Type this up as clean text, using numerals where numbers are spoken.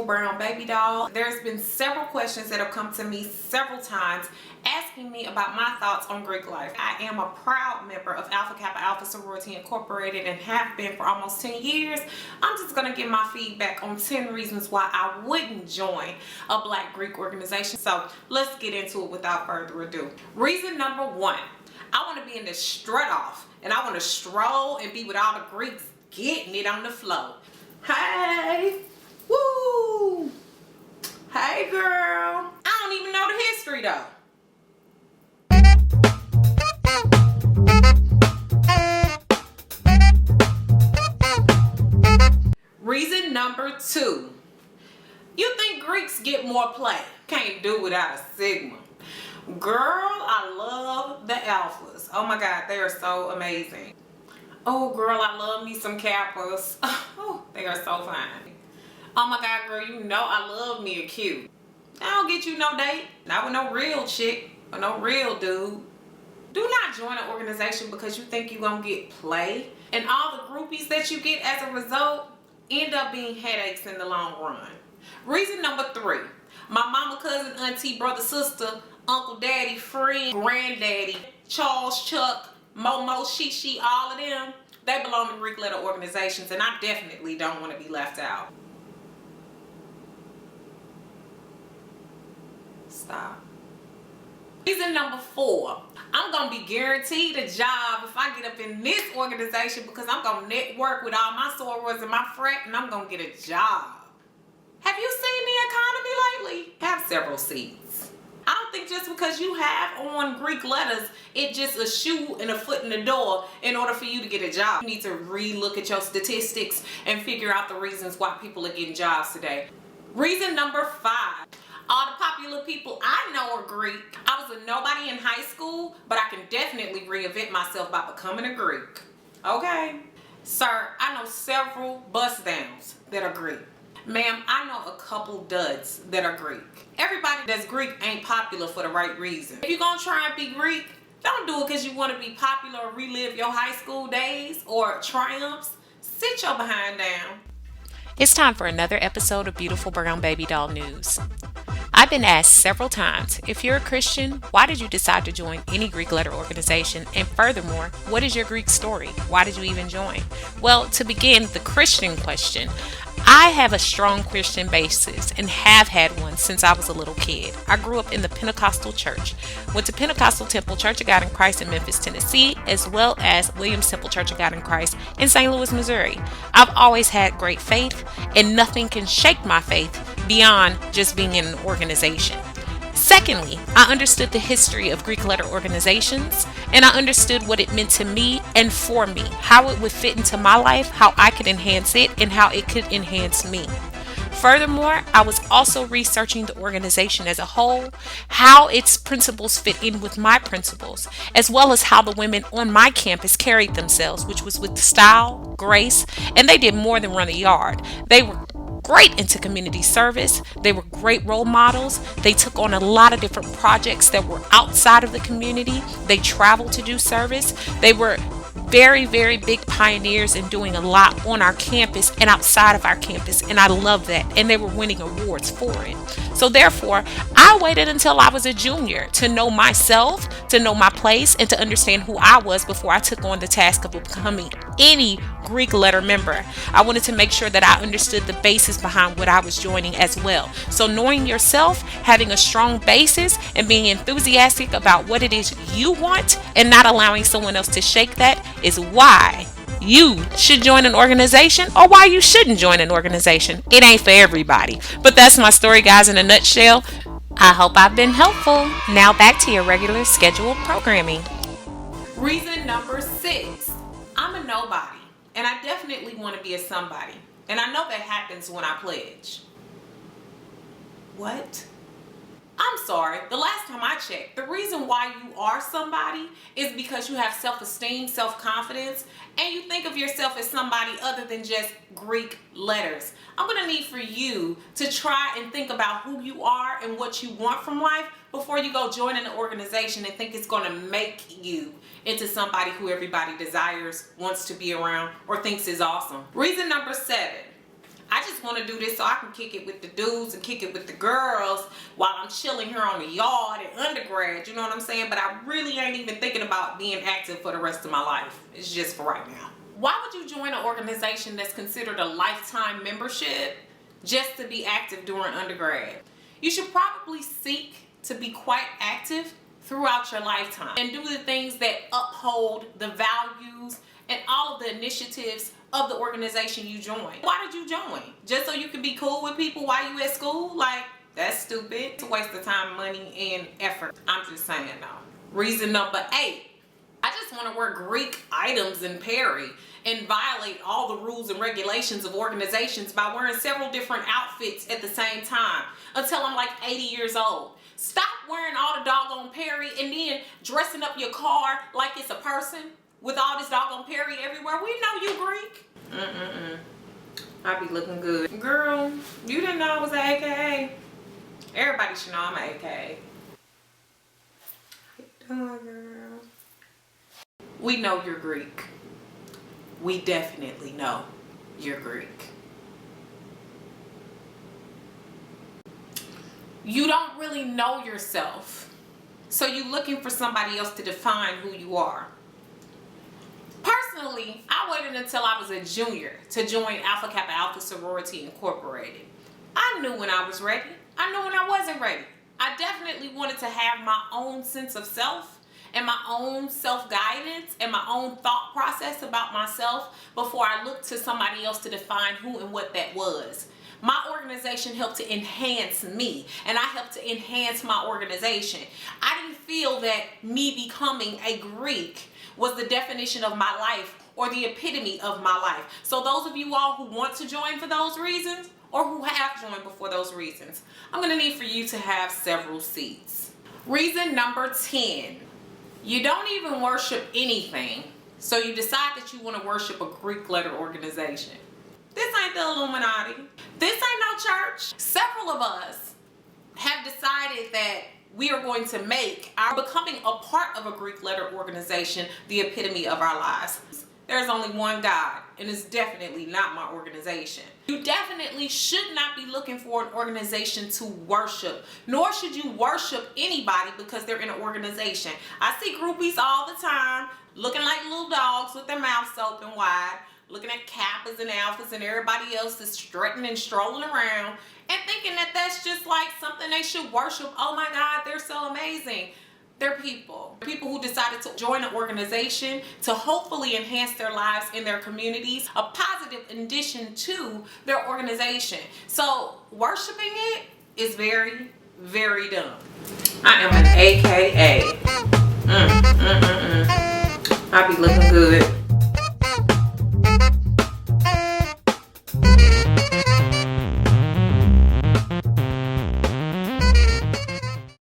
brown baby doll. There's been several questions that have come to me several times asking me about my thoughts on Greek life. I am a proud member of Alpha Kappa Alpha Sorority Incorporated and have been for almost 10 years. I'm just going to give my feedback on 10 reasons why I wouldn't join a Black Greek organization. So let's get into it without further ado. Reason number 1, I want to be in the strut off and I want to stroll and be with all the Greeks getting it on the floor. Hey, woo, hey girl. I don't even know the history though. Reason number 2, you think Greeks get more play. Can't do without a Sigma. Girl, I love the alphas. Oh my God, they are so amazing. Oh girl, I love me some Kappas. Oh, they are so fine. Oh my God, girl, you know I love me a Q. I don't get you no date. Not with no real chick or no real dude. Do not join an organization because you think you're gonna get play. And all the groupies that you get as a result end up being headaches in the long run. Reason number 3, my mama, cousin, auntie, brother, sister, uncle, daddy, friend, granddaddy, Charles, Chuck, Momo, Shishi, all of them, they belong to Greek letter organizations, and I definitely don't want to be left out. Stop. Reason number 4, I'm going to be guaranteed a job if I get up in this organization because I'm going to network with all my sorors and my frat and I'm going to get a job. Have you seen the economy lately? Have several seats. I don't think just because you have on Greek letters, it just a shoe and a foot in the door in order for you to get a job. You need to re-look at your statistics and figure out the reasons why people are getting jobs today. Reason number 5. All the popular people I know are Greek. I was a nobody in high school, but I can definitely reinvent myself by becoming a Greek. Okay? Sir, I know several bust downs that are Greek. Ma'am, I know a couple duds that are Greek. Everybody that's Greek ain't popular for the right reason. If you're gonna try and be Greek, don't do it because you want to be popular or relive your high school days or triumphs. Sit your behind down. It's time for another episode of Beautiful Brown Baby Doll News. I've been asked several times, if you're a Christian, why did you decide to join any Greek letter organization? And furthermore, what is your Greek story? Why did you even join? Well, to begin the Christian question, I have a strong Christian basis and have had one since I was a little kid. I grew up in the Pentecostal church, went to Pentecostal Temple Church of God in Christ in Memphis, Tennessee, as well as Williams Temple Church of God in Christ in St. Louis, Missouri. I've always had great faith, and nothing can shake my faith beyond just being in an organization. Secondly, I understood the history of Greek letter organizations, and I understood what it meant to me and for me, how it would fit into my life, how I could enhance it, and how it could enhance me. Furthermore, I was also researching the organization as a whole, how its principles fit in with my principles, as well as how the women on my campus carried themselves, which was with style, grace, and they did more than run a yard. They were great into community service. They were great role models. They took on a lot of different projects that were outside of the community. They traveled to do service. They were very, very big pioneers in doing a lot on our campus and outside of our campus, and I love that, and they were winning awards for it. So therefore, I waited until I was a junior to know myself, to know my place, and to understand who I was before I took on the task of becoming any Greek letter member. I wanted to make sure that I understood the basis behind what I was joining as well. So knowing yourself, having a strong basis, and being enthusiastic about what it is you want and not allowing someone else to shake that is why you should join an organization, or why you shouldn't join an organization. It ain't for everybody. But that's my story, guys, in a nutshell. I hope I've been helpful. Now back to your regular scheduled programming. Reason number 6, I'm a nobody, and I definitely want to be a somebody. And I know that happens when I pledge. What? I'm sorry, the last time I checked, the reason why you are somebody is because you have self-esteem, self-confidence, and you think of yourself as somebody other than just Greek letters. I'm going to need for you to try and think about who you are and what you want from life before you go join an organization and think it's going to make you into somebody who everybody desires, wants to be around, or thinks is awesome. Reason number 7. I just want to do this so I can kick it with the dudes and kick it with the girls while I'm chilling here on the yard at undergrad. You know what I'm saying? But I really ain't even thinking about being active for the rest of my life. It's just for right now. Why would you join an organization that's considered a lifetime membership just to be active during undergrad? You should probably seek to be quite active throughout your lifetime and do the things that uphold the values and all of the initiatives of the organization you join. Why did you join? Just so you can be cool with people while you at school? Like, that's stupid. It's a waste of time, money, and effort. I'm just saying though. Reason number 8. I just want to wear Greek items in Perry and violate all the rules and regulations of organizations by wearing several different outfits at the same time until I'm like 80 years old. Stop wearing all the doggone Perry and then dressing up your car like it's a person with all this doggone Perry everywhere. We know you Greek. I be looking good. Girl, you didn't know I was an AKA. Everybody should know I'm an AKA. How you doing, girl? We know you're Greek. We definitely know you're Greek. You don't really know yourself, so you're looking for somebody else to define who you are. Personally, I waited until I was a junior to join Alpha Kappa Alpha Sorority Incorporated. I knew when I was ready. I knew when I wasn't ready. I definitely wanted to have my own sense of self and my own self-guidance and my own thought process about myself before I looked to somebody else to define who and what that was. My organization helped to enhance me, and I helped to enhance my organization. I didn't feel that me becoming a Greek was the definition of my life or the epitome of my life. So those of you all who want to join for those reasons or who have joined before those reasons, I'm going to need for you to have several seats. Reason number 10. You don't even worship anything, so you decide that you want to worship a Greek letter organization. This ain't the Illuminati. This ain't no church. Several of us have decided that we are going to make our becoming a part of a Greek letter organization the epitome of our lives. There's only one God, and it's definitely not my organization. You definitely should not be looking for an organization to worship, nor should you worship anybody because they're in an organization. I see groupies all the time looking like little dogs with their mouths open wide, looking at Kappas and Alphas and everybody else is strutting and strolling around and thinking that that's just like something they should worship. Oh my God, they're so amazing. They're people. People who decided to join an organization to hopefully enhance their lives in their communities, a positive addition to their organization. So worshiping it is very, very dumb. I am an AKA. I be looking good.